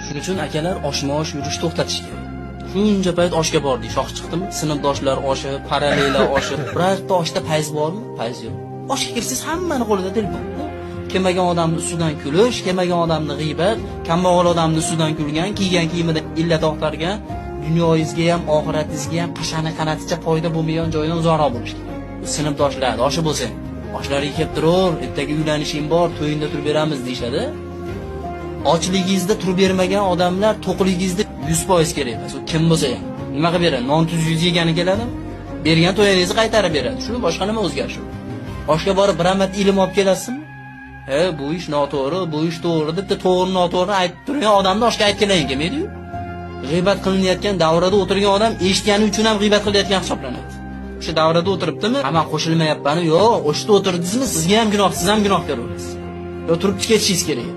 Shuning uchun akalar oshma-osh yurish to'xtatish kerak. Shuncha payt oshga bordik, shoh chiqdimi? Sinfdoshlar oshi, parallellar oshi. Birorta oshda fayz bormi? Fayz yo'q. Oshga kirsangiz hammani qo'lida telefon. Kelmagan odamni ustidan kulish, kelmagan odamni g'iybat, kambag'al odamni ustidan kulgan, kiygan kiyimida illat oqtargan, dunyoyingizga ham, oxiratingizga ham qashani qanaticha foyda bo'lmagan joydan uzoqroq bo'lish kerak. Sinfdoshlar, oshi bo'lsang, oshlaring kelib turur, ertaga uylanishing bor, to'yingda turib beramiz deyshadi. Ochligingizda turib bermagan odamlar to'qligingizda 100% kerak emas. U kim bo'lsa ham. Nima qilib beradi? Non tuz yuz yegani keladi. Bergan to'yingizni qaytarib beradi. Shuni boshqa nima o'zgarishi? Oshga borib bir amat ilm olib kelasizmi? Bu ish noto'g'ri, bu ish to'g'ri deb to'g'ri noto'g'ri aytib turgan odamni oshga aytganlar kelmaydi-yu. G'iybat qilinayotgan davrada o'tirgan odam eshitgani uchun ham g'iybat qilayotgan hisoblanadi. O'sha davrada o'tiribdimi? Hamma qo'shilmayapti-mi? Yo'q, o'shda o'tirdingizmi? Sizga ham gunoh, siz ham gunohkor bo'lasiz. Yo turib ketishingiz kerak.